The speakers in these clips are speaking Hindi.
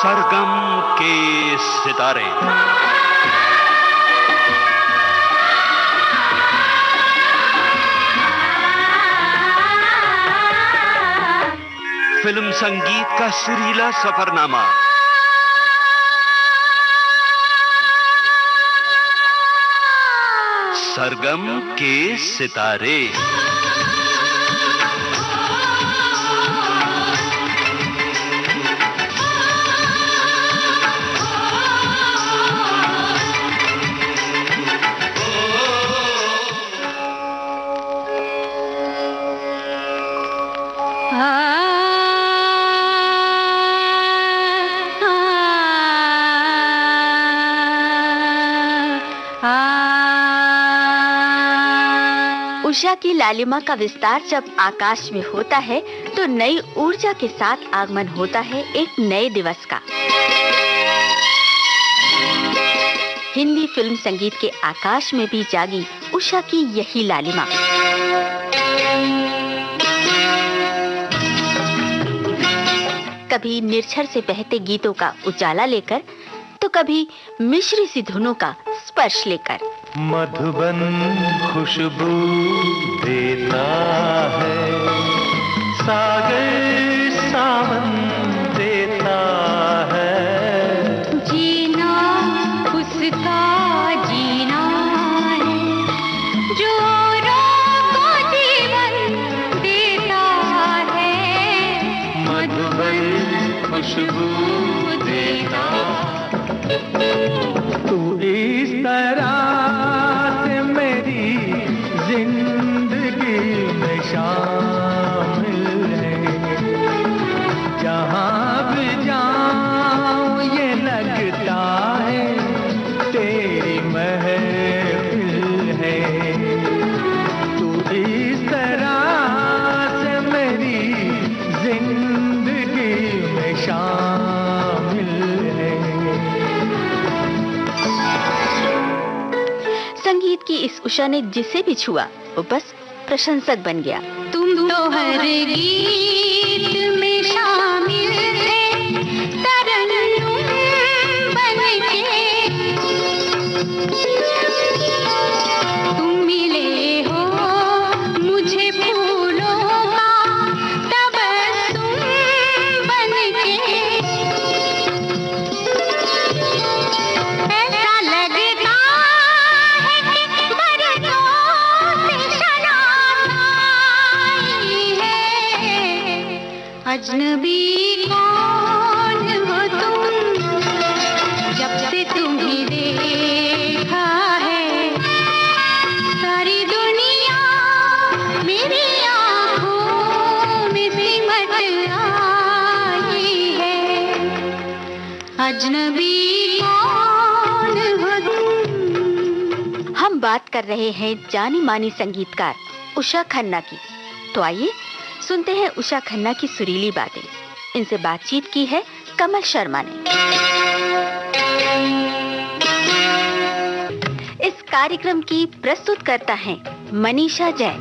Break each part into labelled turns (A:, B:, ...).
A: सरगम के सितारे। फिल्म संगीत का सुरीला सफरनामा। सरगम के सितारे।
B: उषा की लालिमा का विस्तार जब आकाश में होता है तो नई ऊर्जा के साथ आगमन होता है एक नए दिवस का। हिंदी फिल्म संगीत के आकाश में भी जागी उषा की यही लालिमा। कभी निर्झर से बहते गीतों का उजाला लेकर तो कभी मिश्री सी धुनों का स्पर्श लेकर।
C: मधुबन खुशबू देता है, सागर सावन देता है,
D: जीना उसका जीना है जो को जीवन देता है।
C: मधुबन खुशबू देता। तू इस तरह जिंदगी में शामिल है, जहाँ भी जाऊँ ये लगता है तेरी महफिल है। तू इस तरह से मेरी जिंदगी में शामिल है।
B: संगीत की इस उषा ने जिसे भी छुआ वो बस प्रशंसक बन गया।
D: तुम तो हर गीत में शामिल थे, तरन्नुम बनके तुम मिले हो मुझे फूलों का तबस्सुम बनके। ऐसा लगता अजनबी कौन हो तुम, जब से तुम्हें देखा है सारी दुनिया मेरी आँखों में सिमट आई है। अजनबी कौन हो तुम।
B: हम बात कर रहे हैं जानी मानी संगीतकार उषा खन्ना की। तो आइए सुनते हैं उषा खन्ना की सुरीली बातें। इनसे बातचीत की है कमल शर्मा ने। इस कार्यक्रम की प्रस्तुत करता है मनीषा जैन।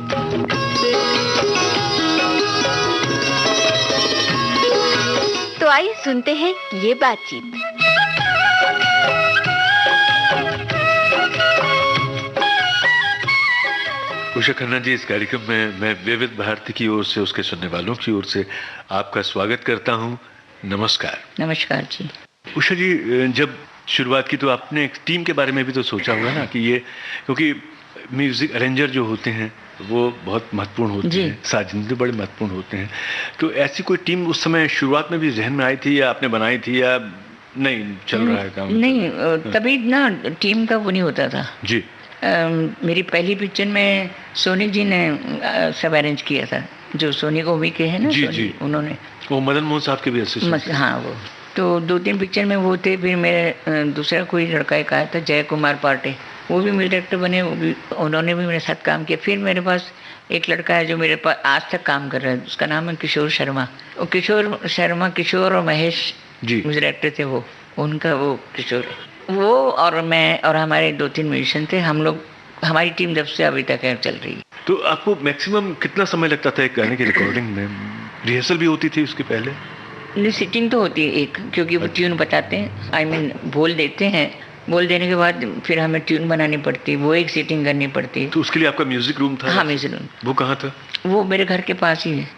B: तो आइए सुनते हैं ये बातचीत।
E: उषा खन्ना जी, इस कार्यक्रम में मैं विविध भारती की ओर से, उसके सुनने वालों की ओर से आपका स्वागत करता हूं। नमस्कार।
F: नमस्कार जी।
E: उषा जी, जब शुरुआत की तो आपने एक टीम के बारे में भी तो सोचा होगा ना कि ये, क्योंकि म्यूजिक अरेंजर जो होते हैं वो बहुत महत्वपूर्ण होते हैं, साजिंदे तो बड़े महत्वपूर्ण होते हैं। तो ऐसी कोई टीम उस समय शुरुआत में भी जहन में आई थी या आपने बनाई थी या नहीं चल रहा है काम?
F: नहीं, तभी ना टीम का वो नहीं होता था
E: जी।
F: मेरी पहली पिक्चर में सोनी जी ने सब अरेंज किया था, जो सोनी गोवी के हैं ना।
E: जी
F: सोनी,
E: जी।
F: उन्होंने
E: वो मदन मोहन साहब के भी असिस्टेंट।
F: हाँ, वो तो 2-3 पिक्चर में वो थे। फिर मेरे दूसरा कोई लड़का एक आया था, जय कुमार पाटे, वो भी म्यूजिक डायरेक्टर बने, वो भी, उन्होंने भी मेरे साथ काम किया। फिर मेरे पास एक लड़का है जो मेरे पास आज तक काम कर रहा है, उसका नाम है किशोर शर्मा। वो किशोर शर्मा, किशोर और महेश जी म्यूजिक डायरेक्टर थे, वो उनका वो किशोर, वो और मैं और हमारे 2-3 म्यूजिशियन थे। हम लोग, हमारी टीम जब से अभी तक है चल रही है।
E: तो आपको मैक्सिमम कितना समय लगता था एक गाने की रिकॉर्डिंग में? रिहर्सल भी होती थी उसके पहले?
F: नहीं, सिटिंग तो होती है एक, क्योंकि वो ट्यून बताते हैं, आई मीन बोल देते हैं, बोल देने के बाद फिर हमें ट्यून बनानी पड़ती है, वो एक सेटिंग करनी पड़ती है।
E: तो उसके लिए आपका म्यूजिक रूम था?
F: हाँ, म्यूजिक रूम।
E: वो कहाँ था?
F: वो मेरे घर के पास ही है,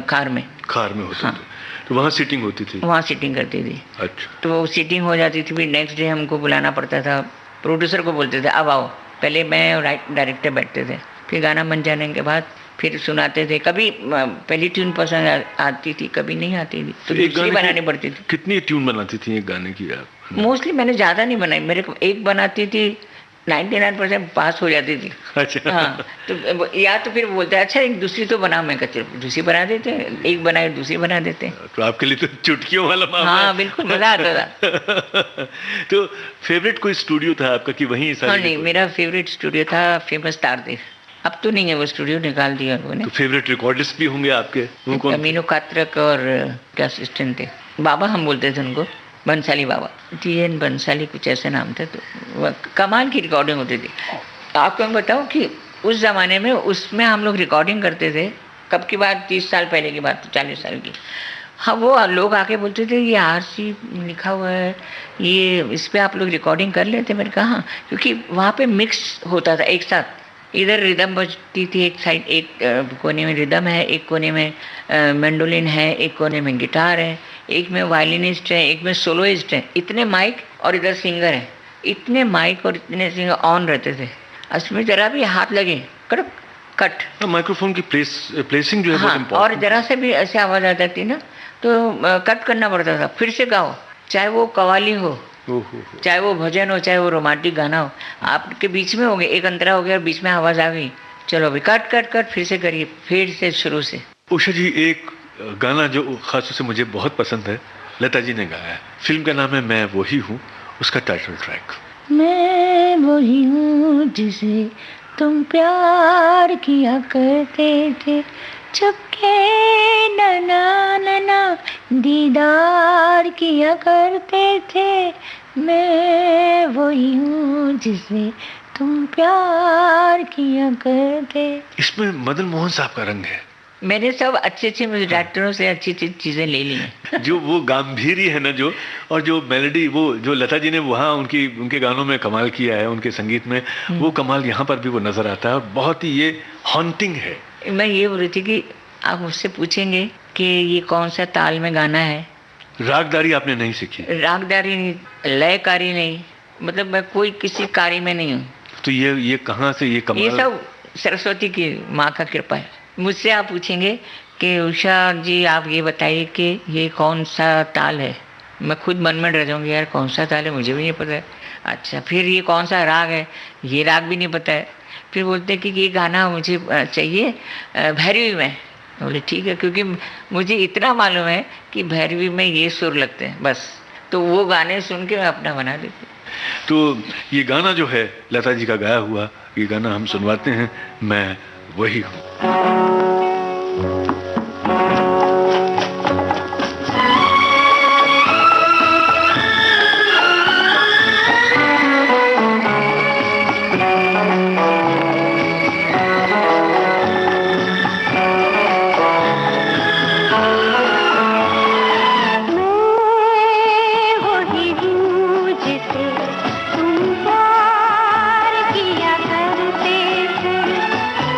F: कार में।
E: कार में होता
F: हाँ।
E: था, तो वहाँ सीटिंग होती थी?
F: वहाँ सीटिंग करती थी।
E: अच्छा।
F: तो वो सीटिंग हो जाती थी, फिर नेक्स्ट डे हमको बुलाना पड़ता था, प्रोड्यूसर को बोलते थे अब आओ, पहले मैं और डायरेक्टर बैठते थे, फिर गाना बन जाने के बाद फिर सुनाते थे। कभी पहली ट्यून पसंद आती थी, कभी नहीं आती थी, तो दूसरी बनानी पड़ती थी।
E: कितनी ट्यून बनाती थी एक गाने की आप?
F: मोस्टली मैंने ज़्यादा नहीं बनाई, मेरे को एक बनाती थी, 99% पास हो जाती थी।
E: अच्छा।
F: हाँ, तो या तो फिर बोलते अच्छा एक दूसरी तो बना, मैं कहती दूसरी बना देते, एक बनाए दूसरी बना देते।
E: तो आपके लिए तो चुटकियों वाला मामला।
F: हाँ बिल्कुल, मजा आता था।
E: तो फेवरेट कोई स्टूडियो था आपका कि वहीं सारी?
F: हाँ नहीं, मेरा फेवरेट स्टूडियो था फेमस तारदेव, अब तो नहीं है वो स्टूडियो, निकाल दिया उन्होंने।
E: तो फेवरेट रिकॉर्डिस्ट भी होंगे आपके? वो कौन?
F: अमीनो कात्रक और क्या असिस्टेंट थे, बाबा हम बोलते थे उनको, बंसाली बाबा, TN बंसाली कुछ ऐसे नाम थे। तो कमाल की रिकॉर्डिंग होती थी। आपको मैं बताऊं कि उस ज़माने में उसमें हम लोग रिकॉर्डिंग करते थे, कब की बात, 30 साल पहले की बात, 40 साल की। हाँ, वो लोग आके बोलते थे ये RC लिखा हुआ है, ये इस पर आप लोग रिकॉर्डिंग कर लेते। मैंने कहा हाँ, क्योंकि वहाँ पे मिक्स होता था एक साथ, इधर रिदम बजती थी एक साइड, एक कोने में रिदम है, एक कोने में मैंडोलिन है, एक कोने में गिटार है, एक में वायलिनिस्ट है, एक में सोलोइस्ट है, इतने माइक, और इधर सिंगर है, इतने माइक और इतने सिंगर ऑन रहते थे। उसमें जरा भी हाथ लगे कड़क कट।
E: माइक्रोफोन की प्लेसिंग जो है
F: हाँ,
E: बहुत इम्पोर्टेंट।
F: और जरा से भी ऐसे आवाज़ आ जाती ना तो कट करना पड़ता था, फिर से गाओ, चाहे वो कवाली हो, चाहे वो भजन हो, चाहे वो रोमांटिक गाना हो, आपके बीच में हो गए, एक अंतरा हो गया और बीच में आवाज़ आ गई, चलो अभी कट कट कट, फिर से करिए, फिर से शुरू से।
E: उषा जी, एक गाना जो खास से मुझे बहुत पसंद है, लता जी ने गाया है, फिल्म का नाम है मैं वही हूँ, उसका टाइटल ट्रैक।
F: मैं वही हूँ जिसे तुम प्यार किया करते थे, चुपके नना नना दीदार किया करते थे, मैं वही हूँ जिसे तुम प्यार किया करते।
E: इसमें मदन मोहन साहब का रंग है।
F: मैंने सब अच्छे अच्छे म्यूजिक डायरेक्टरों से अच्छी अच्छी चीज़ें ले ली हैं।
E: जो वो गांभीर्य है ना, जो और जो मेलोडी, वो जो लता जी ने वहाँ उनके गानों में कमाल किया है, उनके संगीत में, वो कमाल यहाँ पर भी वो नजर आता है, और बहुत ही ये हॉन्टिंग है।
F: मैं ये बोल रही थी कि आप मुझसे पूछेंगे कि ये कौन सा ताल में गाना है।
E: रागदारी आपने नहीं सीखी?
F: रागदारी नहीं, लयकारी नहीं, मतलब मैं कोई किसी कारी में नहीं हूँ।
E: तो ये कहाँ से ये कमाल?
F: ये सब सरस्वती की माँ का कृपा है। मुझसे आप पूछेंगे कि उषा जी आप ये बताइए कि ये कौन सा ताल है, मैं खुद मन में डर जाऊँगी, यार कौन सा ताल है, मुझे भी नहीं पता है। अच्छा, फिर ये कौन सा राग है, ये राग भी नहीं पता है। फिर बोलते हैं कि ये गाना मुझे चाहिए भैरवी में। बोले ठीक है, क्योंकि मुझे इतना मालूम है कि भैरवी में ये सुर लगते हैं बस, तो वो गाने सुन के मैं अपना बना देती।
E: तो ये गाना जो है लता जी का गाया हुआ, ये गाना हम सुनवाते हैं, मैं वही हूँ।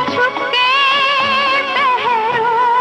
D: छुपके पहरों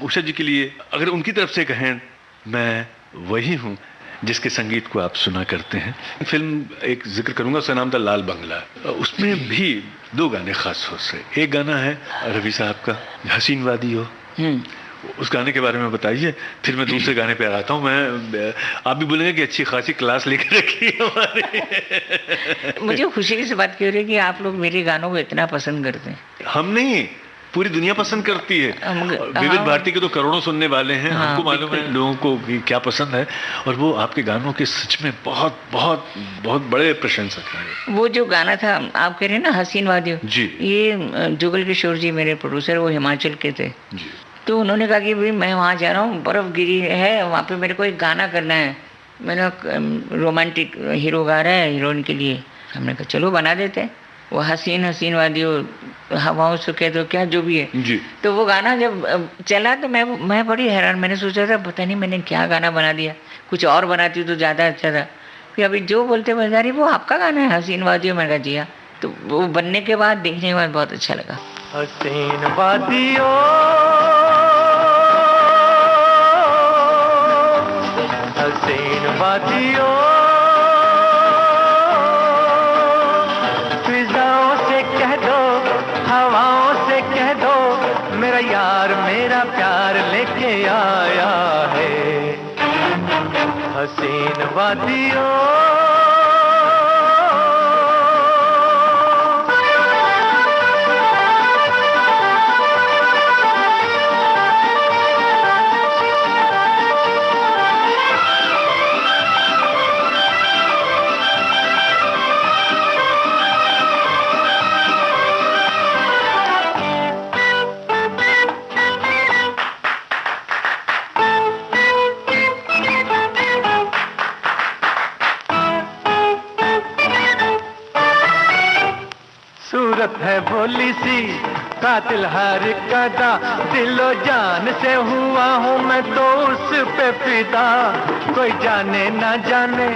E: उषा जी के लिए अगर उनकी तरफ से कहें, मैं वही हूँ जिसके संगीत को आप सुना करते हैं। फिल्म एक जिक्र करूंगा, उसका नाम था लाल बंगला। उसमें भी 2 गाने खास तौर से, एक गाना है रवि साहब का, हसीन वादी हो, उस गाने के बारे में बताइए, फिर मैं दूसरे गाने पे आता हूँ। मैं आप भी बोलेंगे कि अच्छी खासी क्लास लेकर रखी है हमारी।
F: मुझे खुशी से बात हो रही है कि आप लोग मेरे गानों को इतना पसंद करते हैं।
E: हम नहीं, पूरी दुनिया पसंद करती है। विविध भारती के तो करोड़ों सुनने वाले हैं। हमको मालूम है लोगों को कि क्या पसंद है, और वो आपके गानों के सच में बहुत बहुत बहुत बड़े प्रशंसक हैं।
F: वो जो गाना था आप कह रहे हैं ना, हसीन वादियों जी, ये जुगल किशोर जी मेरे प्रोड्यूसर, वो हिमाचल के थे जी। तो उन्होंने कहा कि भाई मैं वहाँ जा रहा हूँ, बर्फ गिरी है वहाँ पे, मेरे को एक गाना करना है, मेरा रोमांटिक हीरो गा रहा है हीरोइन के लिए। हमने कहा चलो बना देते हैं। वो हसीन हसीन वादियों, हवाओं से कह दो क्या, जो भी है जी। तो वो गाना जब चला तो मैं बड़ी हैरान, मैंने सोचा था पता नहीं मैंने क्या गाना बना दिया, कुछ और बनाती तो ज़्यादा अच्छा था। फिर अभी जो बोलते बाजारी वो आपका गाना है हसीन वादियों, मैंने कहा जी हाँ। तो वो बनने के बाद, देखने के बाद बहुत अच्छा लगा।
C: हसीन वादियों, हसीन वादियों, फिजाओं से कह दो, हवाओं से कह दो, मेरा यार मेरा प्यार लेके आया है। हसीन वादियों, सूरत है भोली सी, कातिल हर कदा, दिलो जान से हुआ हूँ मैं तो उस पे फिदा। कोई जाने ना जाने,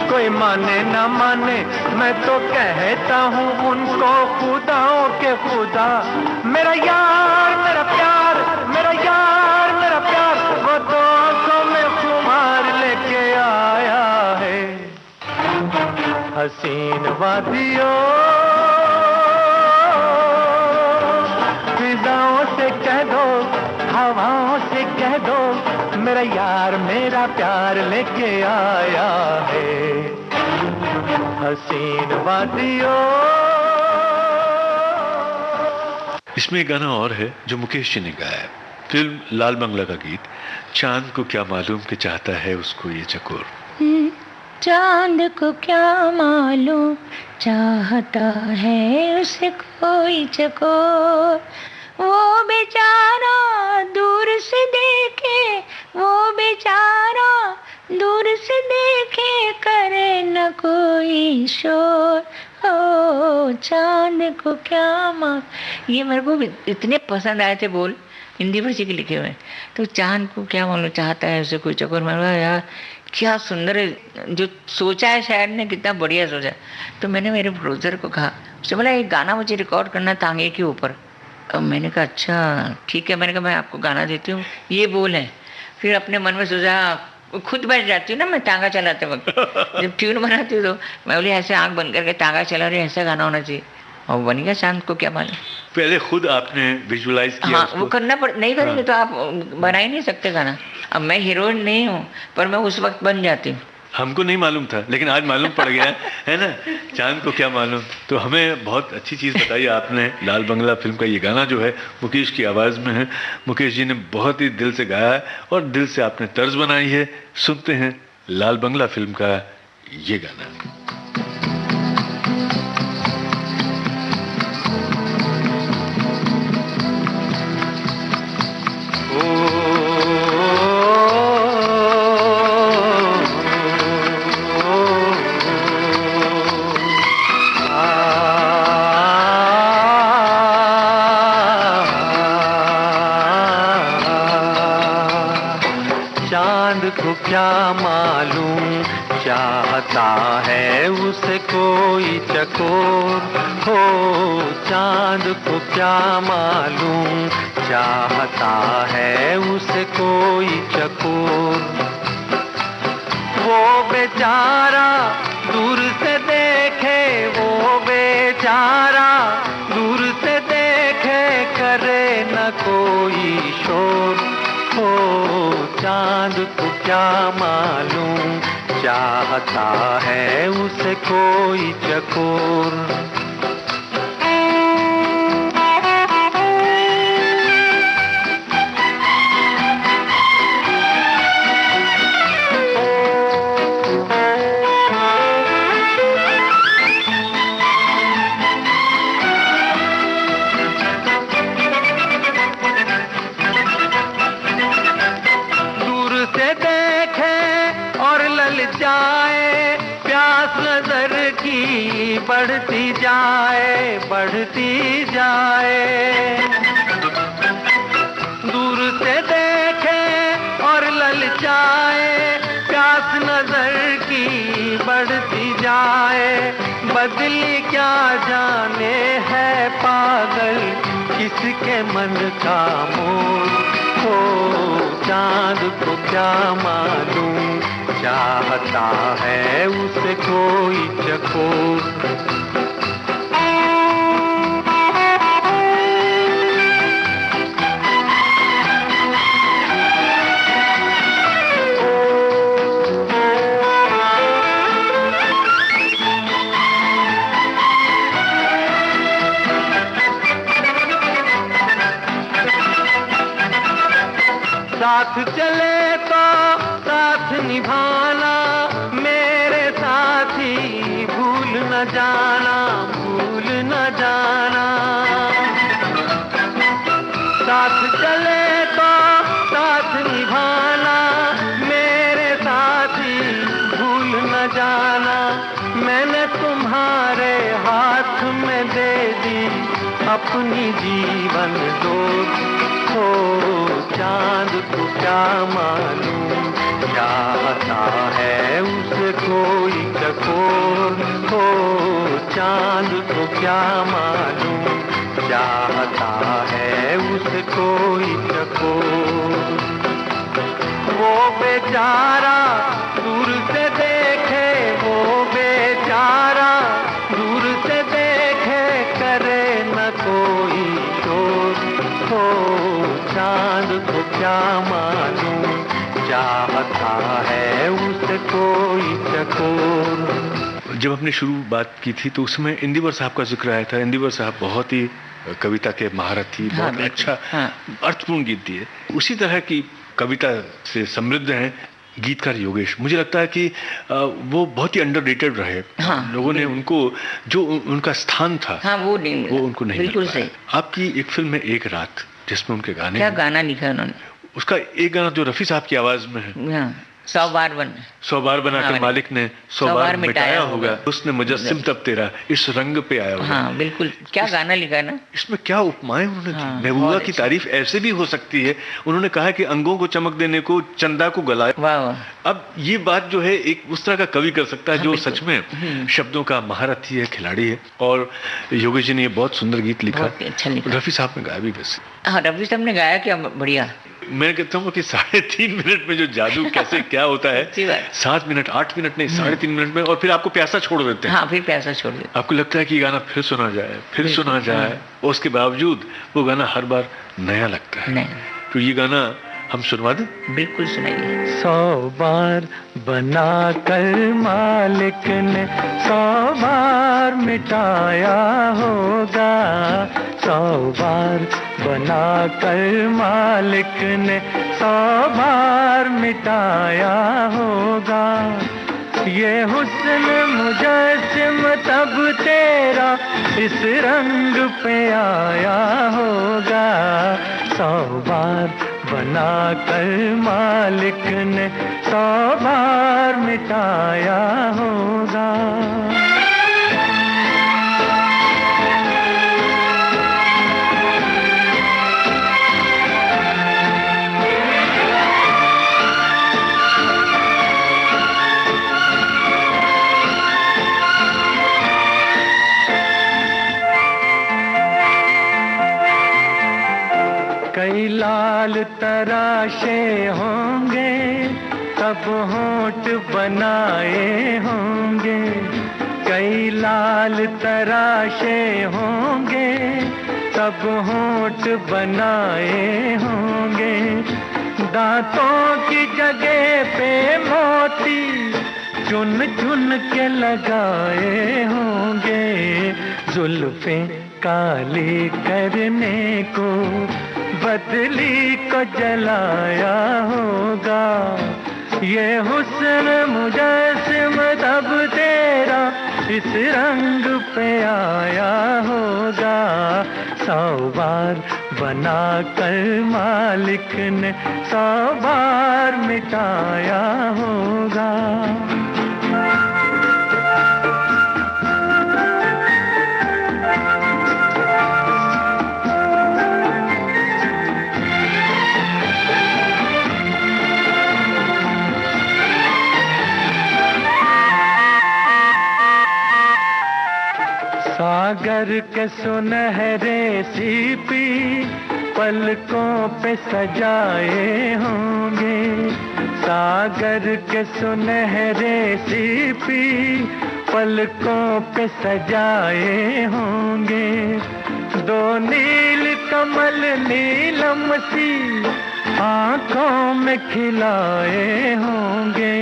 C: कोई माने ना माने, मैं तो कहता हूँ उनको खुदाओं के खुदा। मेरा यार मेरा प्यार, मेरा यार मेरा प्यार, वो तो आंखों में खुमार लेके आया है। हसीन वादियों, फिजाओं से कह दो, हवाओं से कह दो, मेरा यार मेरा प्यार लेके आया है। हसीन वादियों।
E: इसमें एक गाना और है जो मुकेश जी ने गाया है, फिल्म लाल बंगला का गीत, चांद को क्या मालूम कि चाहता है उसको ये चकोर।
F: चांद को क्या मालूम चाहता है उसे कोई चकोर, वो बेचारा दूर से देखे, वो बेचारा दूर से देखे, करे न कोई शोर। ओ चांद को क्या मालूम, ये मेरे को इतने पसंद आए थे बोल, हिंदी भाषा के लिखे हुए। तो चांद को क्या मालूम चाहता है उसे कोई चकोर, मैंने कहा यार क्या सुंदर है, जो सोचा है शायद ने कितना बढ़िया सोचा। तो मैंने मेरे प्रोड्यूसर को कहा, उसने बोला एक गाना मुझे रिकॉर्ड करना तांगे के ऊपर। अब मैंने कहा अच्छा ठीक है, मैंने कहा मैं आपको गाना देती हूँ, ये बोल है। फिर अपने मन में सोचा, खुद बैठ जाती हूँ ना मैं तांगा चलाते वक्त, जब ट्यून बनाती हूँ तो मैं बोली ऐसे आँख बंद करके तांगा चला रही, ऐसा गाना होना चाहिए, और बन गया चांद को क्या मालूम।
E: पहले खुद आपने विजुअलाइज किया?
F: हाँ, वो करना नहीं करेंगे तो आप बना ही नहीं सकते गाना। अब मैं हीरोइन नहीं हूँ, पर मैं उस वक्त बन जाती हूँ।
E: हमको नहीं मालूम था, लेकिन आज मालूम पड़ गया है ना, चांद को क्या मालूम। तो हमें बहुत अच्छी चीज़ बताई आपने। लाल बंगला फिल्म का ये गाना जो है मुकेश की आवाज़ में है, मुकेश जी ने बहुत ही दिल से गाया है और दिल से आपने तर्ज बनाई है। सुनते हैं लाल बंगला फिल्म का ये गाना।
C: चांद को क्या मालूम चाहता है उसे कोई चकोर हो, चांद को क्या मालूम चाहता है उसे कोई चकोर। वो बेचारा दूर से देखे, वो बेचारा दूर से देखे, करे न कोई शोर हो, चांद को क्या मालूम चाहता है उसे कोई चकोर। बढ़ती जाए, बढ़ती जाए, दूर से देखे और ललचाए, प्यास नजर की बढ़ती जाए। बदली क्या जाने है पागल किसके मन का मोर हो, चांद को क्या मालूम चाहता है उसे कोई चकोर। साथ चले तो साथ निभाना, मेरे साथी भूल न जाना, भूल न जाना। साथ चले तो साथ निभाना, मेरे साथी भूल न जाना। मैंने तुम्हारे हाथ में दे दी अपनी जीवन डोर हो, चांद को क्या मालूम चाहता है उसे कोई चकोर हो, चांद को क्या मालूम चाहता है उसे कोई चकोर। वो बेचारा दूर से देखे, वो बेचारा दूर से देखे, करे न कोई शोर हो, चांद को क्या मालूम चाहता है उसे कोई चकोर।
E: जब हमने शुरू बात की थी तो उसमें इंदिवर साहब का जिक्र आया था। इंदिवर साहब बहुत ही कविता के महारथी, बहुत अच्छा अर्थपूर्ण गीत दिए। उसी तरह की कविता से समृद्ध हैं गीतकार योगेश। मुझे लगता है कि वो बहुत ही अंडररेटेड रहे। लोगों ने उनको जो उनका स्थान था वो उनको नहीं मिल पाया। आपकी एक फिल्म है एक रात, जिसमें उनके गाने,
F: क्या गाना लिखा उन्होंने,
E: उसका एक गाना जो रफी साहब की आवाज में है,
F: 100
E: बार बनाकर मालिक ने 100 बार मिटाया होगा, उसने मुजस्सिम तब तेरा इस रंग पे आया होगा।
F: हाँ बिल्कुल, क्या गाना लिखा ना।
E: इसमें क्या उपमाएं उन्होंने की। महबूबा की तारीफ ऐसे भी हो सकती है। उन्होंने कहा कि अंगों को चमक देने को चंदा को गलाया।
F: वाह।
E: अब ये बात जो है एक उस तरह का कवि कर सकता है जो सच में शब्दों का महारथी है, खिलाड़ी है। और योगेश जी ने ये बहुत सुंदर गीत लिखा,
F: अच्छा लिखा।
E: रफी साहब ने गाया भी वैसे।
F: हाँ, रफी साहब ने गाया, क्या बढ़िया।
E: मैं कहता हूँ कि 3.5 मिनट में जो जादू कैसे क्या होता है, 7 मिनट 8 मिनट नहीं 3.5 मिनट में, और फिर आपको प्यासा छोड़ देते हैं।
F: हाँ, फिर प्यासा छोड़ देते हैं।
E: आपको लगता है कि गाना फिर सुना जाए, फिर सुना जाए, और उसके बावजूद वो गाना हर बार नया लगता है। तो ये गाना हम सुनवा दें?
F: बिल्कुल सुनाइए।
C: 100 बार बना कर मालिक ने 100 बार मिटाया होगा, 100 बार बना कर मालिक ने 100 बार मिटाया होगा। ये हुस्न मुजस्सिम तब तेरा इस रंग पे आया होगा, 100 बार बना कर मालिक ने 100 बार मिटाया होगा। लाल तराशे होंगे तब होंठ बनाए होंगे, कई लाल तराशे होंगे तब होंठ बनाए होंगे, दांतों की जगह पे मोती चुन चुन के लगाए होंगे, जुल्फें काली करने को बदली को जलाया होगा, ये हुस्न मुजस्सिम तब तेरा इस रंग पे आया होगा, 100 बार बना कर मालिक ने 100 बार मिटाया होगा। सागर के सुनहरे सीपी पलकों पे सजाए होंगे, सागर के सुनहरे सीपी पलकों पे सजाए होंगे, 2 नील कमल नीलम सी आंखों में खिलाए होंगे,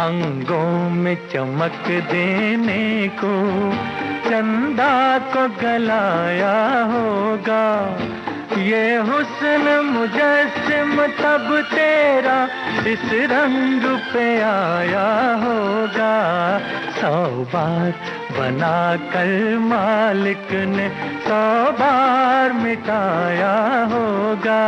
C: अंगों में चमक देने को चंदा को गलाया होगा, ये हुस्न मुजस्सिम तब तेरा इस रंग पे आया होगा, 100 बार बना कर मालिक ने 100 बार मिटाया होगा,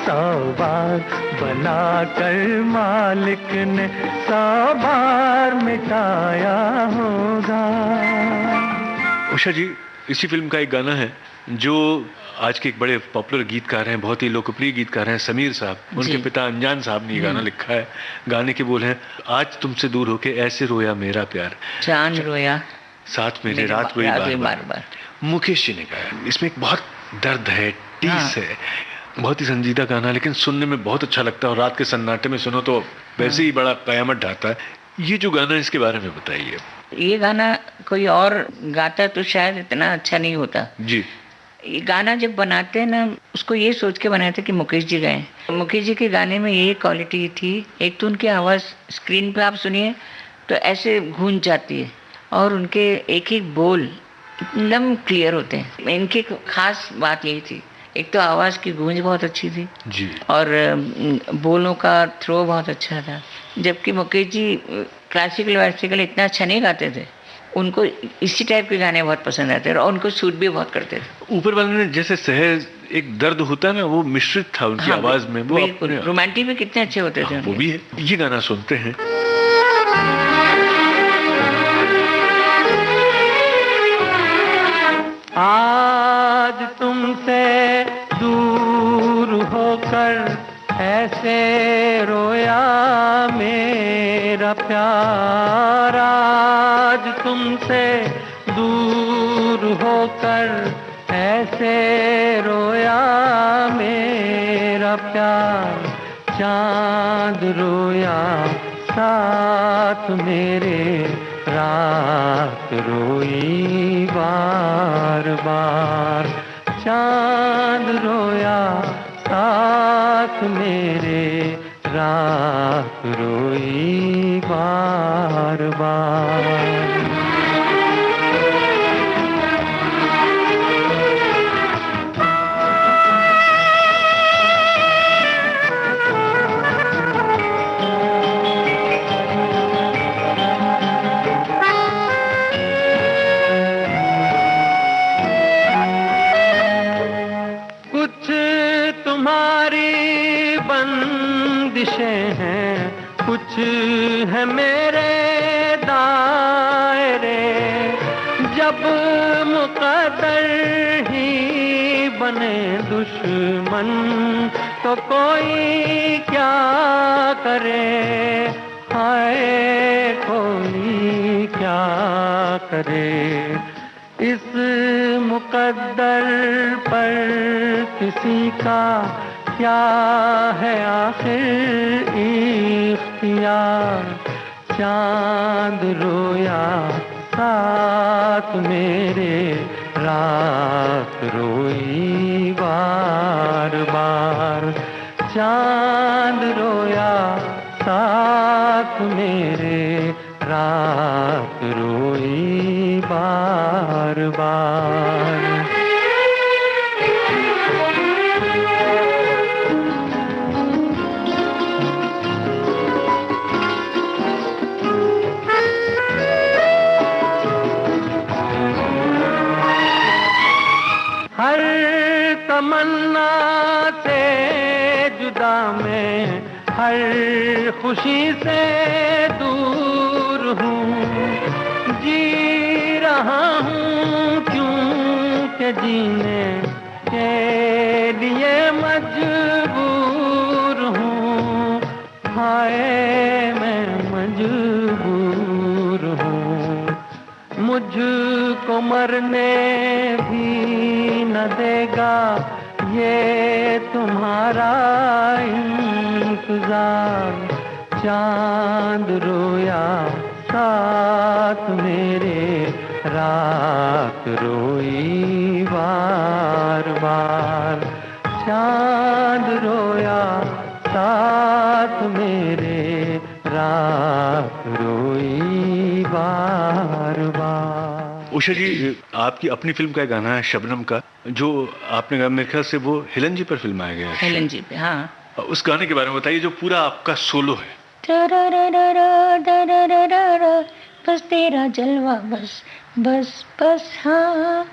C: 100 बार बना कर मालिक ने 100 बार मिटाया होगा।
E: उषा जी, इसी फिल्म का एक गाना है जो आज के एक बड़े पॉपुलर गीतकार हैं, बहुत ही लोकप्रिय गीतकार हैं, समीर साहब, उनके पिता अनजान साहब ने ये गाना लिखा है। गाने के बोल हैं, आज तुमसे दूर होके ऐसे रोया मेरा प्यार,
F: चांद रोया
E: साथ मेरे रात हुई बार बार। मुकेश जी ने गाया। इसमें एक बहुत दर्द है, टीस है, बहुत ही संजीदा गाना, लेकिन सुनने में बहुत अच्छा लगता है और रात के सन्नाटे में सुनो तो वैसे ही बड़ा कयामत ढाता है। ये जो गाना है इसके बारे में बताइए।
F: ये गाना कोई और गाता तो शायद इतना अच्छा नहीं होता
E: जी।
F: ये गाना जब बनाते हैं ना, उसको ये सोच के बनाते कि मुकेश जी गाएं। मुकेश जी के गाने में ये क्वालिटी थी, एक तो उनकी आवाज़ स्क्रीन पे आप सुनिए तो ऐसे गूंज जाती है और उनके एक एक बोल एकदम क्लियर होते हैं। इनकी खास बात यही थी, एक तो आवाज़ की गूंज बहुत अच्छी थी
E: जी, और
F: बोलों का थ्रो बहुत अच्छा था। जबकि मुकेश जी क्लासिकल वासिकल इतना अच्छा नहीं गाते थे, उनको इसी टाइप के गाने बहुत पसंद आते थे और उनको सूट भी बहुत करते थे।
E: ऊपर वाले ने जैसे सहज एक दर्द होता है ना, वो मिश्रित था उनकी आवाज में। वो
F: रोमांटिक भी कितने अच्छे होते थे।
E: वो भी है। ये गाना सुनते हैं।
C: आज तुमसे दूर होकर ऐसे रोया मेरा प्यार, आज तुमसे दूर होकर ऐसे रोया मेरा प्यार, चांद रोया साथ मेरे, रात रोई बार बार, चांद रोया साथ मेरे, रात रोई बार बार। तुम्हारी बंदिशें हैं, कुछ है मेरे दायरे, जब मुकद्दर ही बने दुश्मन तो कोई क्या करे, हाय कोई क्या करे। इस मुकद्दर पर किसी का क्या है आखिर इख्तियार, चांद रोया साथ मेरे, रात रोई बार बार। चांद रोया साथ मेरे, रात रोई बार बार। हर तमन्ना से जुदा मैं, हर खुशी से दूर हूँ। जी रहा हूँ क्योंकि जीने के लिए मजबूर हूँ। हाय मैं मजबूर हूँ। मुझको मरने भी न देगा ये तुम्हारा इंतजार। चांद रोया साथ मेरे, रात रोई बार बार। चांद रोया साथ मेरे, रात रोई बार बार।
E: उषा जी, आपकी अपनी फिल्म का एक गाना है शबनम का, जो आपने गाया, मेरे ख्याल से वो हेलन जी पर फिल्माया गया है।
F: हेलन जी पे, हाँ।
E: उस गाने के बारे में बताइए, जो पूरा आपका सोलो है।
F: बस तेरा जलवा, बस बस बस, हाँ।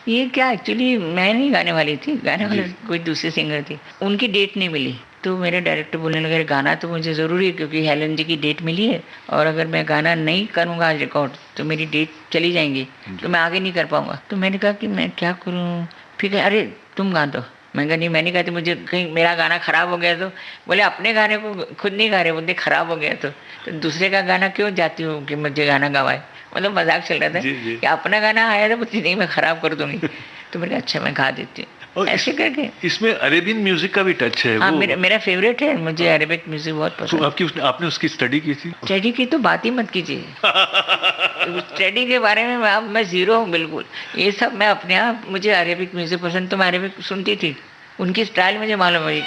F: ये क्या एक्चुअली मैं नहीं गाने वाली थी, गाने वाले कोई दूसरे सिंगर थी। उनकी डेट नहीं मिली तो मेरे डायरेक्टर बोलने लगे गाना तो मुझे ज़रूरी है, क्योंकि हेलन जी की डेट मिली है और अगर मैं गाना नहीं करूँगा आज रिकॉर्ड तो मेरी डेट चली जाएंगी, तो मैं आगे नहीं कर पाऊँगा। तो मैंने कहा कि मैं क्या करूँ, फिर अरे तुम गा दो। मैं कहा नहीं, मैं नहीं कहती, मुझे कहीं मेरा गाना ख़राब हो गया तो। बोले अपने गाने को खुद नहीं गा रहे, बोलते ख़राब हो गया तो दूसरे का गाना क्यों जाती हूँ कि मुझे गाना गवाए। मतलब मजाक चल रहा था कि अपना गाना आया था, बोलती नहीं मैं ख़राब कर दूँगी। तो मैंने कहा अच्छा मैं गा देती हूँ, ऐसे करके।
E: इसमें अरेबियन म्यूजिक का भी टच है।
F: हाँ, मेरा फेवरेट है, मुझे अरेबिक म्यूजिक बहुत पसंद है।
E: आपने उसकी स्टडी की थी?
F: स्टडी की तो बात ही मत कीजिए। स्टडी के बारे में मैं जीरो हूँ बिल्कुल। ये सब मैं अपने आप, मुझे अरेबिक म्यूजिक पसंद, तो मैं अरेबिक सुनती थी, उनकी स्टाइल मुझे मालूम है।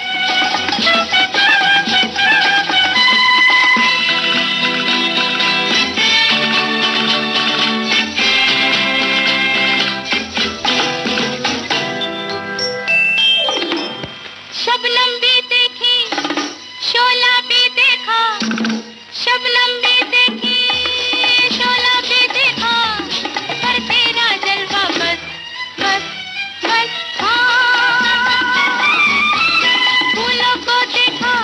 D: शबनम भी देखी, शोला भी देखा, शबनम भी देखी, शोला भी देखा, पर तेरा जलवा बस बस बस, हाँ। फूलों को देखा,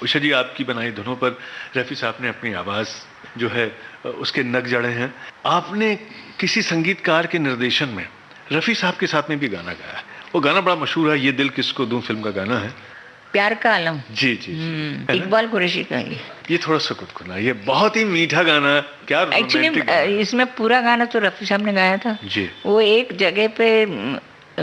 E: उषा जी, आपकी बनाई धुनों पर रफ़ी साहब ने अपनी आवाज़ जो है उसके नग जड़े हैं। आपने किसी संगीतकार के निर्देशन में रफ़ी साहब के साथ में भी गाना गाया है। वो गाना बड़ा मशहूर है, ये दिल किसको दूं फिल्म का गाना है।
F: प्यार का आलम।
E: जी जी,
F: इकबाल कुरैशी का
E: ये थोड़ा सा गुनगुना, ये बहुत ही मीठा गाना, क्या
F: एक्चुअली इसमें पूरा गाना तो रफ़ी साहब ने गाया था
E: जी।
F: वो एक जगह पे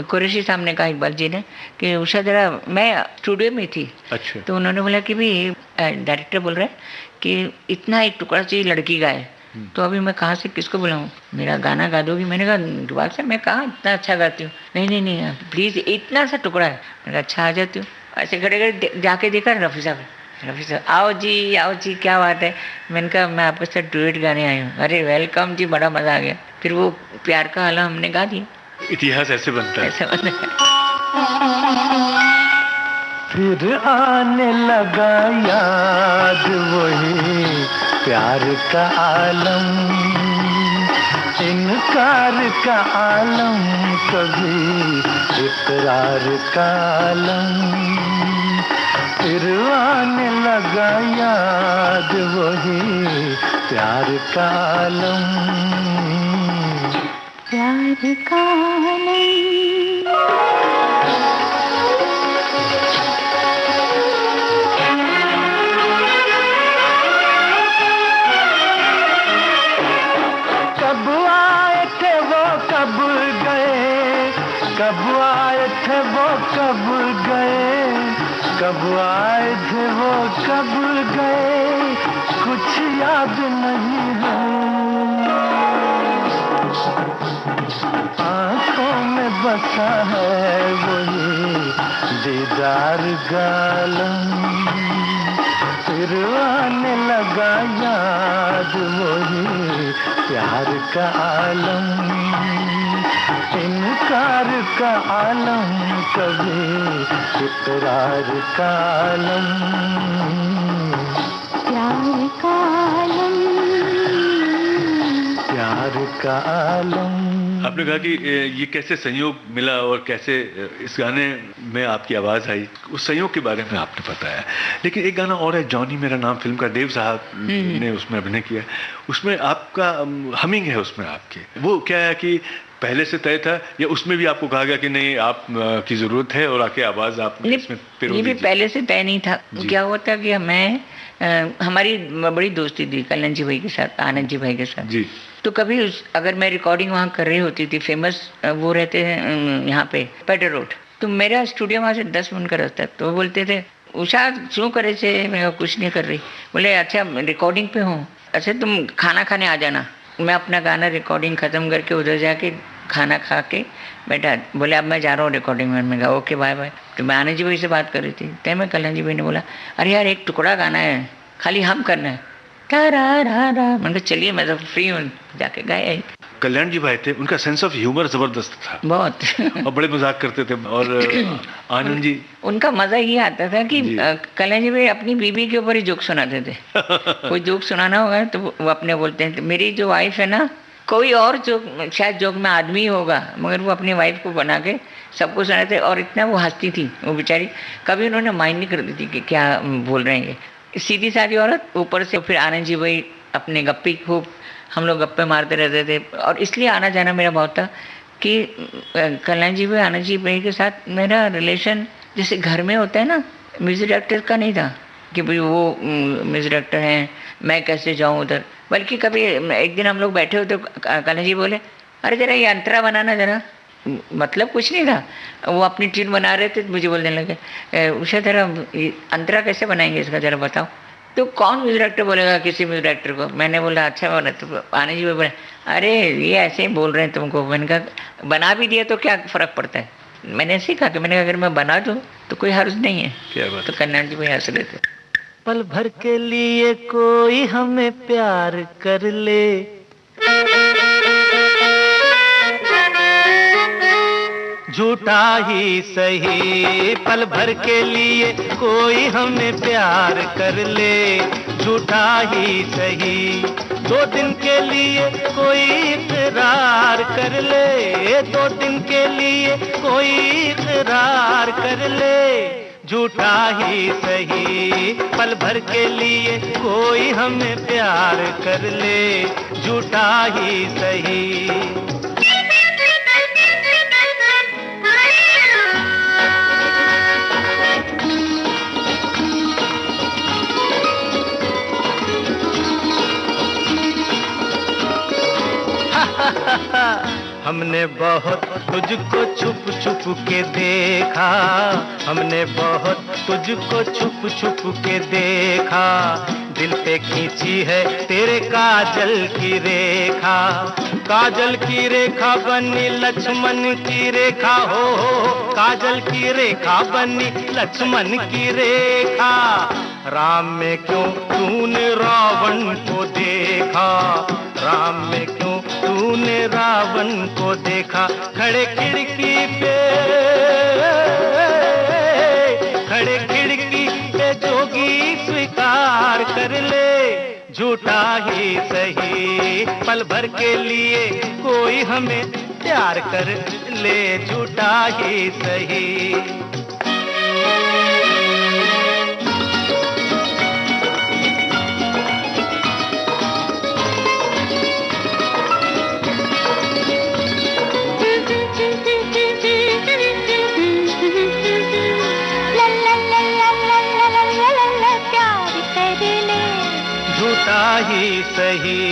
F: कुरैशी साहब ने कहा इकबाल जी ने कि उषा जरा, मैं स्टूडियो में थी, अच्छा, तो उन्होंने बोला कि भाई डायरेक्टर बोल रहे हैं कि इतना एक टुकड़ा चाहिए लड़की गाए, तो अभी मैं कहाँ से किसको बुलाऊं, मेरा गाना गा दोगी। मैंने कहा इकबाल सर मैं कहाँ इतना अच्छा गाती हूँ। नहीं नहीं नहीं प्लीज़, इतना सा टुकड़ा है। मैंने कहा अच्छा आ जाती हूँ। ऐसे खड़े खड़े जाके देखा रफ़ी साहब आओ जी क्या बात है। मैंने कहा मैं आपके साथ डुएट गाने आई हूँ। अरे वेलकम जी, बड़ा मज़ा आ गया। फिर वो प्यार का आलम हमने गा दिया।
E: इतिहास ऐसे बनता है,
F: ऐसे बनता है।
C: फिर आने लगा याद वही प्यार का आलम, इनकार का आलम, कभी इकरार का आलम। फिर आने लगा याद वही प्यार का आलम, प्यार का आलम। कब आए थे वो कब गए, कब आए थे वो कब गए, कुछ याद नहीं है। आंखों में बसा है वही दीदार गालम। फिर आने लगा याद वही प्यार का आलम, इनकार का आलम, कभी इकरार का आलम, प्यार का आलम, प्यार का आलम।
E: आपने कहा कि ये कैसे संयोग मिला और कैसे इस गाने में आपकी आवाज़ आई, उस संयोग के बारे में आपने बताया। लेकिन एक गाना और है, जॉनी मेरा नाम फिल्म का, देव साहब ने उसमें अभिनय किया। उसमें आपका हमिंग है उसमें आपके, वो क्या है कि पहले से तय था या उसमें भी आपको कहा गया कि नहीं आप की ज़रूरत है और आके आवाज़ आप इसमें पिरो
F: ये भी पहले से तय नहीं था। क्या हुआ था कि मैं हमारी बड़ी दोस्ती थी कल्याण जी भाई के साथ, आनंद जी भाई के साथ जी। तो कभी अगर मैं रिकॉर्डिंग वहाँ कर रही होती थी, फेमस वो रहते हैं यहाँ पे पेटर रोड, तो मेरा स्टूडियो वहाँ से 10 मिनट का रास्ता। तो वो बोलते थे उषा क्यों करे से, मैं कुछ नहीं कर रही। बोले अच्छा रिकॉर्डिंग पे हूँ, अच्छा तुम खाना खाने आ जाना। मैं अपना गाना रिकॉर्डिंग ख़त्म करके उधर जाके खाना खा के बैठा। बोले अब मैं जा रहा हूँ रिकॉर्डिंग में। मैं कहा ओके बाय बाय। तो मैं आनंद जी भाई से बात कर रही थी, तय में कल्याण जी भाई ने बोला अरे यार एक टुकड़ा गाना है, खाली हम करना है। मैंने कहा चलिए मैं तो फ्री हूँ, जाके गाया।
E: कल्याण जी भाई थे, उनका सेंस ऑफ ह्यूमर जबरदस्त था बहुत और बड़े मजाक करते थे। और आनंद जी,
F: उनका मजा ये आता था कि कल्याण जी भाई अपनी बीबी के ऊपर ही जोक सुनाते थे। कोई जोक सुनाना होगा तो वो अपने बोलते हैं मेरी जो वाइफ है ना, कोई और जोक शायद जोक में आदमी होगा, मगर वो अपनी वाइफ को बना के सबको सुनाते। और इतना वो हंसती थी वो बेचारी, कभी उन्होंने माइंड नहीं करती थी कि क्या बोल रहे हैं। सीधी सादी औरत, ऊपर से फिर आनंद जी भाई अपने गप्पे खूब, हम लोग गप्पे मारते रहते थे। और इसलिए आना जाना मेरा बहुत था कि कल्याण जी भाई आनंद जी भाई के साथ मेरा रिलेशन जैसे घर में होता है ना, म्यूजिक डायरेक्टर का नहीं था कि भाई वो म्यूजिक डायरेक्टर हैं मैं कैसे जाऊं उधर। बल्कि कभी एक दिन हम लोग बैठे होते, कल्याण जी बोले अरे जरा ये अंतरा बनाना जरा, मतलब कुछ नहीं था, वो अपनी ट्यून बना रहे थे, मुझे बोलने लगे उषा जरा अंतरा कैसे बनाएंगे इसका जरा बताओ। तो कौन म्यूजिक डायरेक्टर बोलेगा किसी म्यूजिक डायरेक्टर को। मैंने बोला अच्छा बोला। तो आनंद जी बोले अरे ये ऐसे ही बोल रहे हैं तुमको। मैंने कहा बना भी दिया तो क्या फ़र्क पड़ता है। मैंने ऐसे ही कहा कि मैंने कहा अगर मैं बना दूँ तो कोई हर्ज नहीं है।
E: क्या बात।
F: तो कल्याण जी भाई हंस रहे थे।
C: पल भर के लिए कोई हमें प्यार कर ले, झूठा ही सही। पल भर के लिए कोई हमें प्यार कर ले, झूठा ही सही। 2 दिन के लिए कोई इकरार कर ले, 2 दिन के लिए कोई इकरार कर ले, झूठा ही सही, पल भर के लिए कोई हमें प्यार कर ले, झूठा ही सही। हमने बहुत तुझको छुप छुप के देखा, हमने बहुत तुझको छुप छुप के देखा, दिल पे खींची है तेरे काजल की रेखा, काजल की रेखा बनी लक्ष्मण की रेखा, हो काजल की रेखा बनी लक्ष्मण की रेखा। राम में क्यों तूने रावण को देखा, राम में क्यों तूने रावण को देखा, खड़े खिड़की पे, खड़े खिड़की पे जोगी स्वीकार कर ले, झूठा ही सही, पल भर के लिए कोई हमें प्यार कर ले, झूठा ही सही। ही सही,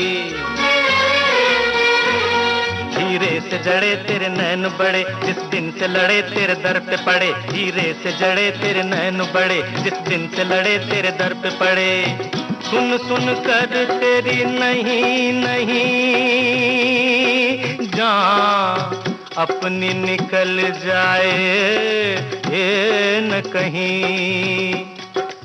C: हीरे से जड़े तेरे नैन बड़े, जिस दिन से लड़े तेरे दर पे पड़े, हीरे से जड़े तेरे नैन बड़े, जिस दिन से लड़े तेरे दर पे पड़े, सुन सुन कर तेरी नहीं नहीं जान अपनी निकल जाए ये न कहीं,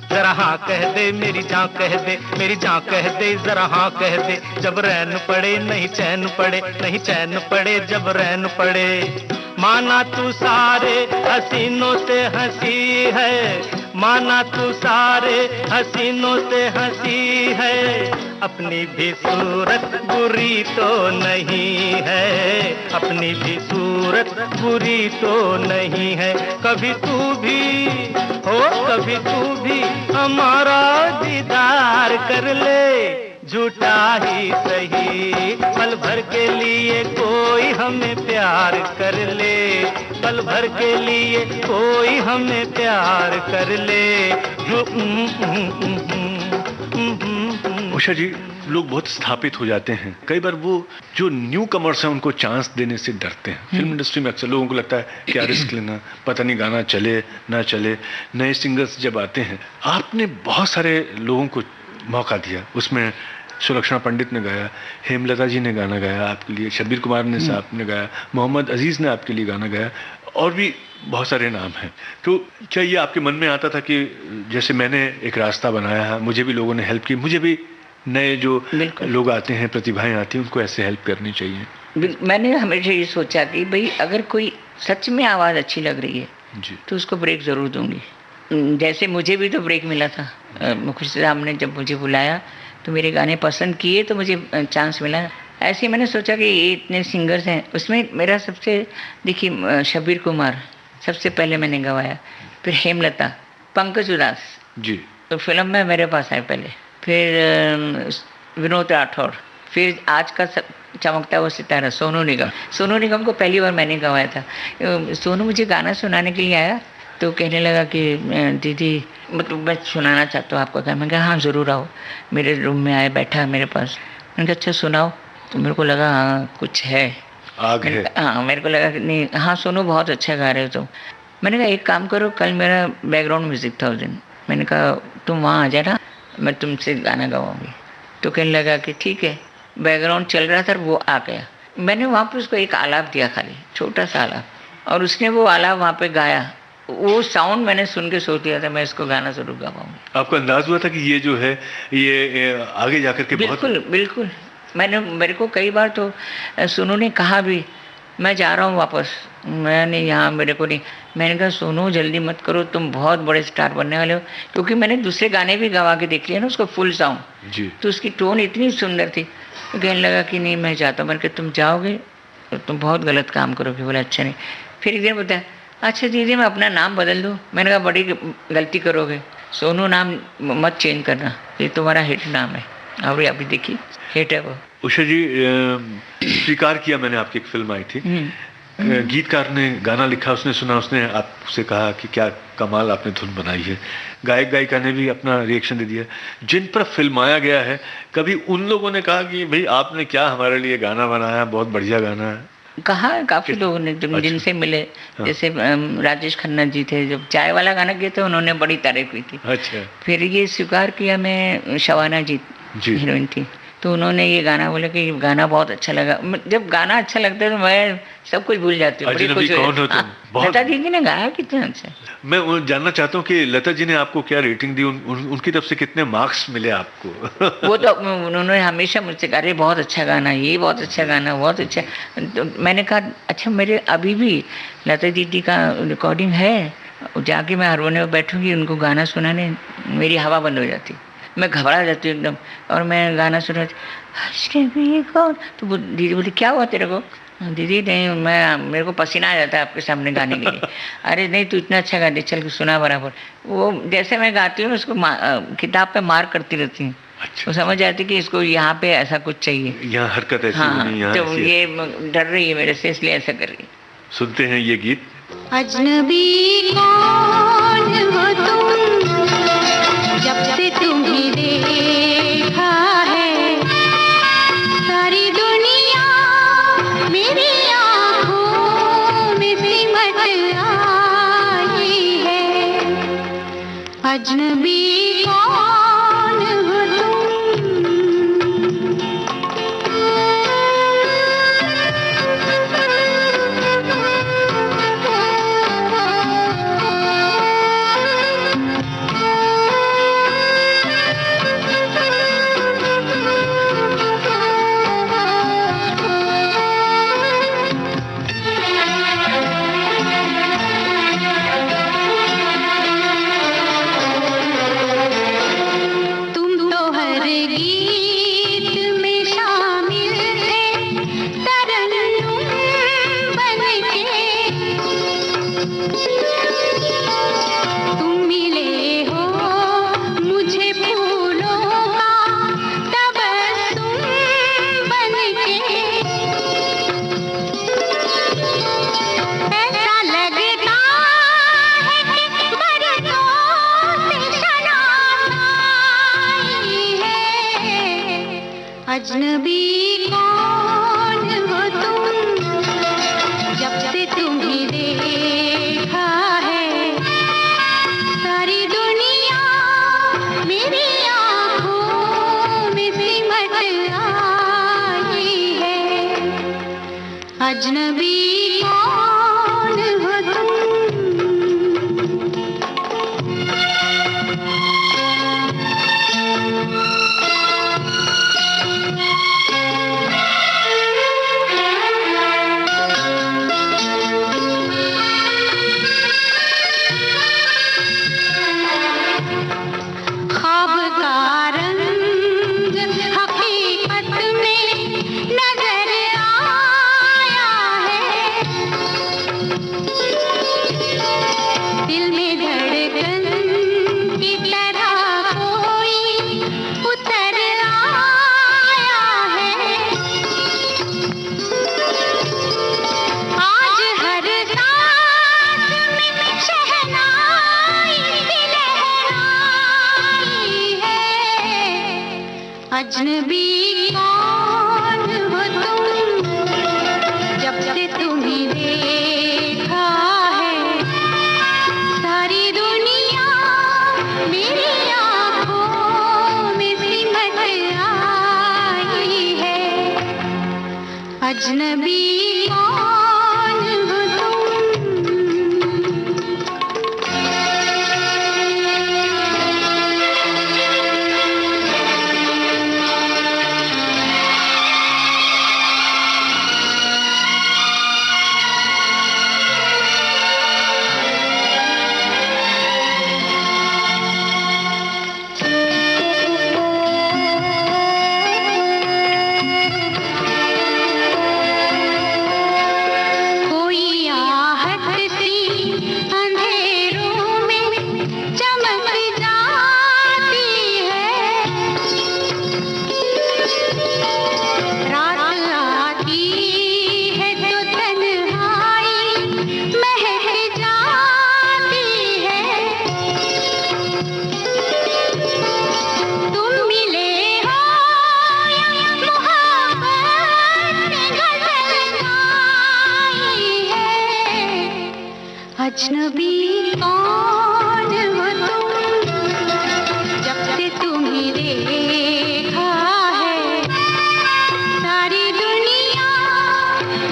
C: जरा हाँ कह दे मेरी जान कह दे, मेरी जान कह दे जरा हाँ कह दे, जब रैन पड़े नहीं चैन पड़े, नहीं चैन पड़े जब रैन पड़े, माना तू सारे हसीनों से हंसी है, माना तू सारे हसीनों से हंसी है, अपनी भी सूरत बुरी तो नहीं है, अपनी भी सूरत बुरी तो नहीं है, कभी तू भी हो कभी तू भी हमारा दीदार कर ले, झूठा ही सही, पल भर के लिए कोई हमें प्यार कर ले, पल भर के लिए कोई हमें प्यार कर ले।
E: उषा जी, लोग बहुत स्थापित हो जाते हैं, कई बार वो जो न्यू कमर्स हैं उनको चांस देने से डरते हैं। फिल्म इंडस्ट्री में अक्सर लोगों को लगता है क्या रिस्क लेना, पता नहीं गाना चले ना चले, नए सिंगर्स जब आते हैं। आपने बहुत सारे लोगों को मौका दिया, उसमें सुलक्षणा पंडित ने गाया, हेमलता जी ने गाना गाया आपके लिए, शब्बीर कुमार ने साहब ने गाया, मोहम्मद अजीज़ ने आपके लिए गाना गाया, और भी बहुत सारे नाम हैं। तो क्या ये आपके मन में आता था कि जैसे मैंने एक रास्ता बनाया है, मुझे भी लोगों ने हेल्प की, मुझे भी नए जो लोग आते हैं, प्रतिभाएं आती हैं, उनको ऐसे हेल्प करनी चाहिए?
F: मैंने हमेशा ये सोचा कि भाई अगर कोई सच में आवाज़ अच्छी लग रही है
E: जी, तो
F: उसको ब्रेक ज़रूर दूंगी। जैसे मुझे भी तो ब्रेक मिला था, मुखर्जी साहब ने जब मुझे बुलाया तो मेरे गाने पसंद किए तो मुझे चांस मिला। ऐसे मैंने सोचा कि ये इतने सिंगर्स हैं, उसमें मेरा सबसे देखिए शब्बीर कुमार सबसे पहले मैंने गवाया, फिर हेमलता, पंकज उदास
E: जी
F: तो फिल्म में मेरे पास आए पहले, फिर विनोद राठौर, फिर आज का चमकता हुआ सितारा सोनू निगम। सोनू निगम को पहली बार मैंने गवाया था। सोनू मुझे गाना सुनाने के लिए आया तो कहने लगा कि दीदी मतलब मैं सुनाना चाहता हूँ आपको गाना। मैं कहा हाँ ज़रूर आओ। मेरे रूम में आए, बैठा मेरे पास, मैंने कहा अच्छा सुनाओ। तो मेरे को लगा हाँ कुछ है,
E: आग है।
F: हाँ मेरे को लगा कि नहीं, हाँ सोनू बहुत अच्छा गा रहे हो तुम। मैंने कहा एक काम करो, कल मेरा बैकग्राउंड म्यूजिक था उस दिन, मैंने कहा तुम वहाँ आ जाना, मैं तुमसे गाना गवाऊँगी। तो कहने लगा कि ठीक है। बैकग्राउंड चल रहा था, वो आ गया। मैंने वहाँ पे उसको एक आलाप दिया, खाली छोटा सा आलाप, और उसने वो आलाप वहाँ पे गाया। वो साउंड मैंने सुन के सोच लिया था मैं इसको गाना जरूर गवाऊँगी।
E: आपको अंदाज हुआ था कि ये जो है ये आगे जाकर के
F: बिल्कुल बिल्कुल। मेरे को कई बार तो सोनू ने कहा भी मैं जा रहा हूँ वापस, मैंने यहाँ मेरे को नहीं। मैंने कहा सोनू जल्दी मत करो, तुम बहुत बड़े स्टार बनने वाले हो, क्योंकि मैंने दूसरे गाने भी गवा के देख लिया ना उसको फुल साउंड
E: जी।
F: तो उसकी टोन इतनी सुंदर थी। तो कहने लगा कि नहीं मैं जाता हूँ। मैंने कहा तुम जाओगे तो तुम बहुत गलत काम करोगे। बोला अच्छा नहीं। फिर एक दिन बताया अच्छा दीदी मैं अपना नाम बदल दूँ? मैंने कहा बड़ी गलती करोगे, सोनू नाम मत चेंज करना, ये तुम्हारा हिट नाम है। और अभी देखिए हिट है वो।
E: उषा जी, स्वीकार किया मैंने, आपकी एक फिल्म आई थी, गीतकार ने गाना लिखा, उसने सुना, उसने आपसे कहा कि क्या कमाल आपने धुन बनाई है। गायक गायिका ने भी अपना रिएक्शन दे दिया। जिन पर फिल्माया गया है, कभी उन लोगों ने कहा कि भाई आपने क्या हमारे लिए गाना बनाया, बहुत बढ़िया गाना है?
F: कहा है काफी लोगों ने जिनसे मिले। हाँ। जैसे राजेश खन्ना जी थे, जब चाय वाला गाना किए थे उन्होंने बड़ी तारीफ की थी।
E: अच्छा।
F: फिर ये स्वीकार किया मैं, शबाना जी हीरोइन थी, तो उन्होंने ये गाना बोला कि ये गाना बहुत अच्छा लगा। जब गाना अच्छा लगता है तो मैं सब कुछ भूल जाती हूँ। लता दीदी ने गाया कितना अच्छा।
E: मैं जानना चाहता हूँ कि लता जी ने आपको क्या रेटिंग दी, उनकी तरफ से कितने मार्क्स मिले आपको? वो
F: तो उन्होंने हमेशा मुझसे कहा अरे बहुत अच्छा गाना, ये बहुत अच्छा गाना, बहुत अच्छा। तो मैंने कहा अच्छा, मेरे अभी भी लता दीदी का रिकॉर्डिंग है, जाके मैं हारमोनियम में बैठूंगी, उनको गाना सुनाने, मेरी हवा बंद हो जाती, मैं घबरा जाती हूँ एकदम। और मैं गाना सुना कौन, तो वो दीदी बोली क्या हुआ तेरे को? दीदी नहीं, मेरे को पसीना आ जाता है आपके सामने गाने के लिए। अरे नहीं तू इतना अच्छा गाती, चल सुना बराबर। वो जैसे मैं गाती हूँ उसको किताब पे मार करती रहती हूँ। अच्छा। वो समझ जाती कि इसको यहाँ पे ऐसा कुछ चाहिए,
E: यहाँ हरकत ऐसी
F: हाँ,
E: होनी, यहाँ
F: तो ये डर रही है मेरे से, इसलिए ऐसा कर रही है।
E: सुनते हैं ये गीत।
D: अजनबी कौन हो तुम, जब से तुम्हें देखा है, सारी दुनिया मेरी आँखों में सिमट आई है। अजनबी कौन हो अजनबी कौन हो तुम, जब से तुम्हें देखा है, सारी दुनिया मेरी आँखों में सिमट आई है। अजनबी कौन हो तुम। अजनबी कौन हो तुम, जब से तुम्हें देखा है, सारी दुनिया मेरी आँखों में सिमट आई है। अजनबी कौन हो अजनबी कौन हो तुम, जब से तुम्हें देखा है सारी दुनिया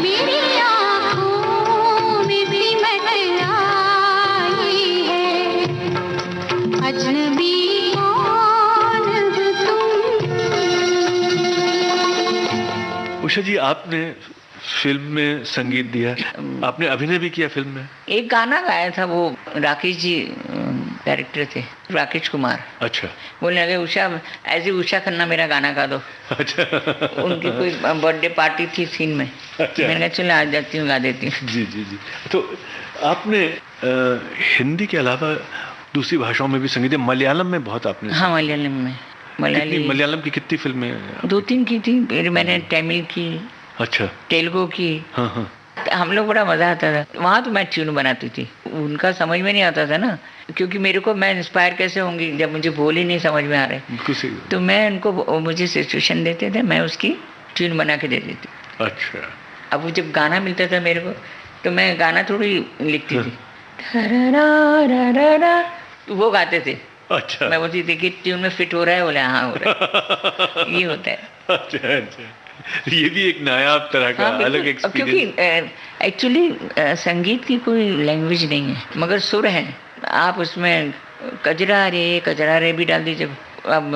D: मेरी आँखों में सिमट आई है। अजनबी कौन हो तुम।
E: उषा जी, आपने फिल्म में संगीत दिया, आपने अभिनय भी किया फिल्म में।
F: एक गाना गाया था, वो राकेश जी डायरेक्टर थे, राकेश कुमार।
E: अच्छा।
F: बोलने लगे उषा, ऐसे उषा खन्ना मेरा गाना गा दो।
E: अच्छा।
F: उनकी कोई बर्थडे पार्टी थी सीन में।
E: अच्छा।
F: मैंने कहा चलो आ जाती हूँ, गा देती हूँ।
E: जी जी जी। तो आपने हिंदी के अलावा दूसरी भाषाओं में भी संगीत, मलयालम में बहुत आपने।
F: हाँ, मलयालम में।
E: मलयालम की कितनी फिल्में?
F: 2-3 की थी, फिर मैंने तमिल की। अच्छा। तेलुगु की।
E: हाँ हाँ।
F: हम लोग बड़ा मजा आता था वहाँ। तो मैं ट्यून बनाती थी, उनका समझ में नहीं आता था ना, क्योंकि मेरे को मैं इंस्पायर कैसे होंगी जब मुझे बोल ही नहीं समझ में आ रहे। तो मैं उनको, मुझे सिचुएशन देते थे, मैं उसकी ट्यून बना के दे देती।
E: अच्छा।
F: अब वो जब गाना मिलता था मेरे को, तो मैं गाना थोड़ी लिखती थी, तो वो गाते थे।
E: अच्छा।
F: मैं बोलती थी कि ट्यून में फिट हो रहा है, बोले हाँ हो रहा है। ये होता है।
E: अच्छा अच्छा, ये भी एक नायाब तरह का अलग एक्सपीरियंस।
F: क्योंकि एक्चुअली संगीत की कोई लैंग्वेज नहीं है, मगर सुर है। आप उसमें कजरा रे भी डाल दीजिए। अब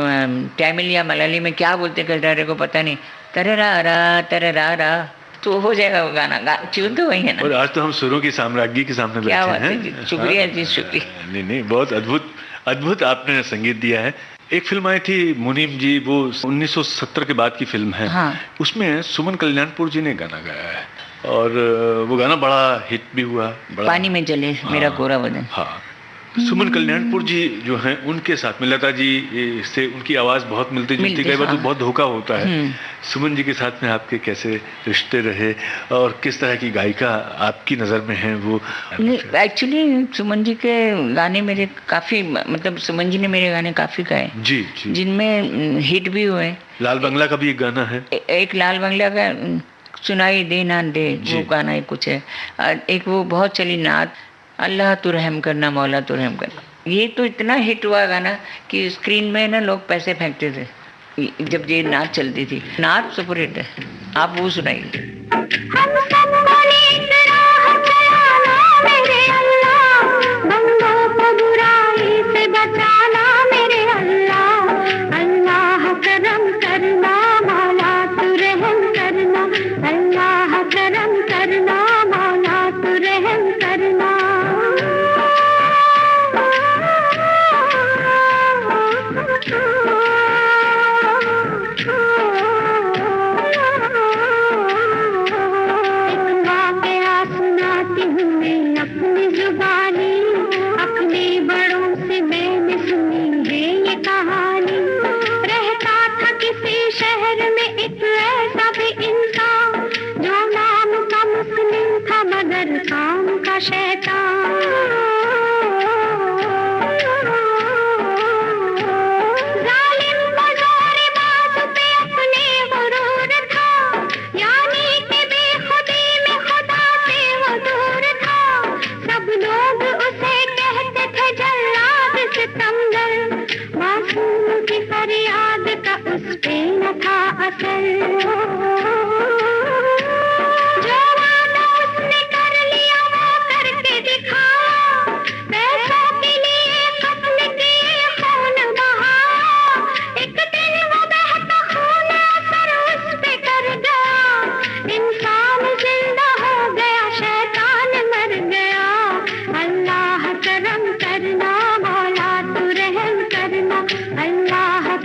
F: तमिल या मलयाली में क्या बोलते हैं कजरा रे को पता नहीं, तररा तो हो जाएगा वो गाना। ट्यून तो वही है ना। और
E: आज तो हम सुरों की साम्राज्ञी के सामने बैठे हैं।
F: शुक्रिया जी, शुक्रिया।
E: नहीं, बहुत अद्भुत आपने संगीत दिया है। एक फिल्म आई थी मुनीम जी, वो 1970 के बाद की फिल्म है।
F: हाँ।
E: उसमें सुमन कल्याणपुर जी ने गाना गाया है, और वो गाना बड़ा हिट भी हुआ।
F: पानी में जले मेरा कोरा बदन।
E: हाँ। सुमन कल्याणपुर जी जो हैं, उनके साथ में लता जी से उनकी आवाज बहुत मिलती जुलती, कई बार तो बहुत धोखा होता है। सुमन जी के साथ में आपके कैसे रिश्ते रहे, और किस तरह की गायिका आपकी नज़र में है वो?
F: एक्चुअली सुमन जी के गाने मेरे काफ़ी, मतलब सुमन जी ने मेरे गाने काफ़ी गाए
E: जी,
F: जिनमें हिट भी हुए।
E: लाल बंगला का भी एक गाना है।
F: एक लाल बंगला का सुनाई दे ना दे, वो गाना एक कुछ है। एक वो बहुत चली नात, अल्लाह तू रहम करना, मौला तू रहम करना। ये तो इतना हिट हुआ गाना कि स्क्रीन में ना लोग पैसे फेंकते थे जब ये नाच चलती थी। नाच सुपर हिट है, आप वो सुनाइए।
D: अल्लाह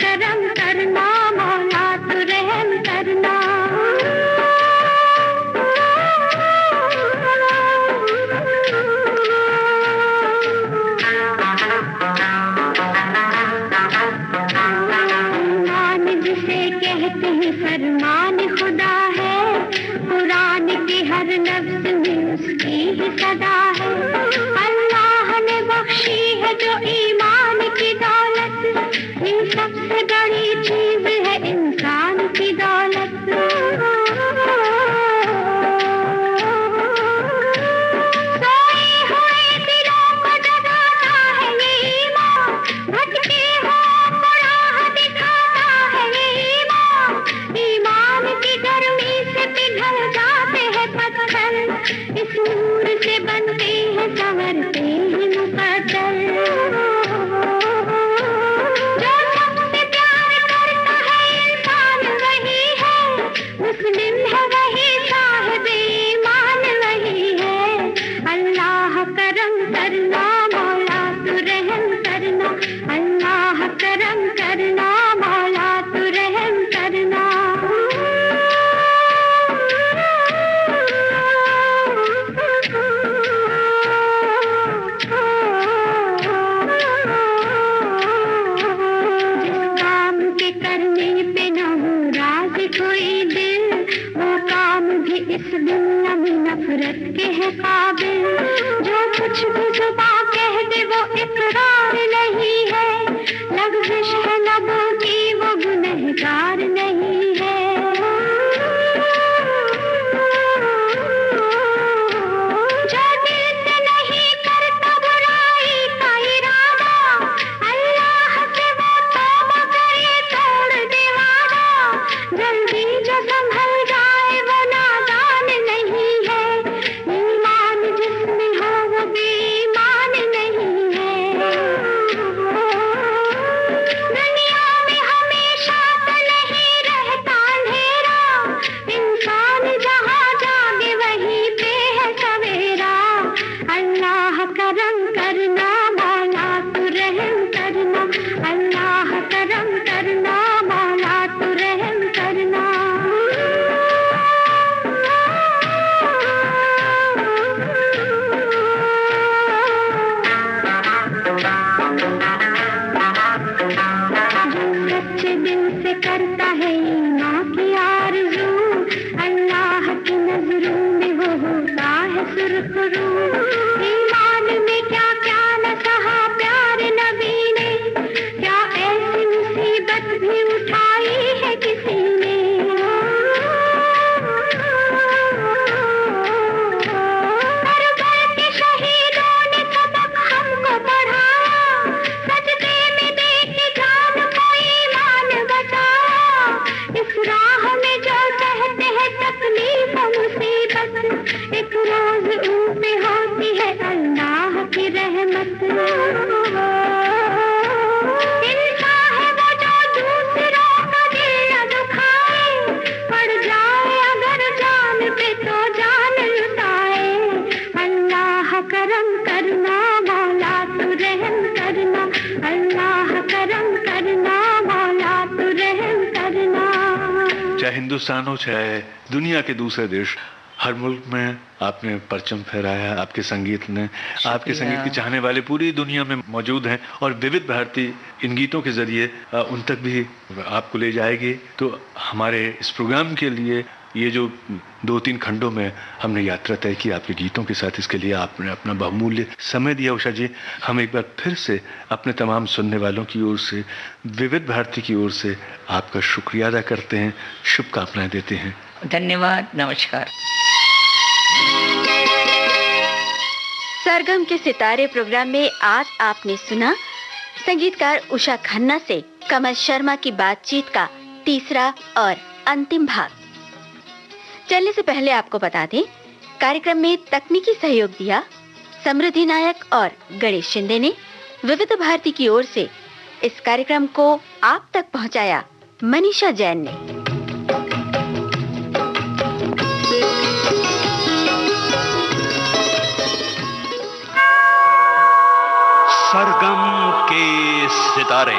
D: करम करना, मौला तू रहम
E: हिंदुस्तान हो चाहे दुनिया के दूसरे देश, हर मुल्क में आपने परचम फहराया। आपके संगीत ने, आपके संगीत के चाहने वाले पूरी दुनिया में मौजूद हैं और विविध भारती इन गीतों के जरिए उन तक भी आपको ले जाएगी। तो हमारे इस प्रोग्राम के लिए ये जो 2-3 खंडों में हमने यात्रा तय की आपके गीतों के साथ, इसके लिए आपने अपना बहुमूल्य समय दिया उषा जी। हम एक बार फिर से अपने तमाम सुनने वालों की ओर से, विविध भारती की ओर से आपका शुक्रिया अदा करते हैं, शुभकामनाएं देते हैं।
F: धन्यवाद, नमस्कार।
B: सरगम के सितारे प्रोग्राम में आज आपने सुना संगीतकार उषा खन्ना से कमल शर्मा की बातचीत का तीसरा और अंतिम भाग। चलने से पहले आपको बता दें, कार्यक्रम में तकनीकी सहयोग दिया समृद्धि नायक और गणेश शिंदे ने। विविध भारती की ओर से इस कार्यक्रम को आप तक पहुंचाया मनीषा जैन ने।
A: सरगम के सितारे।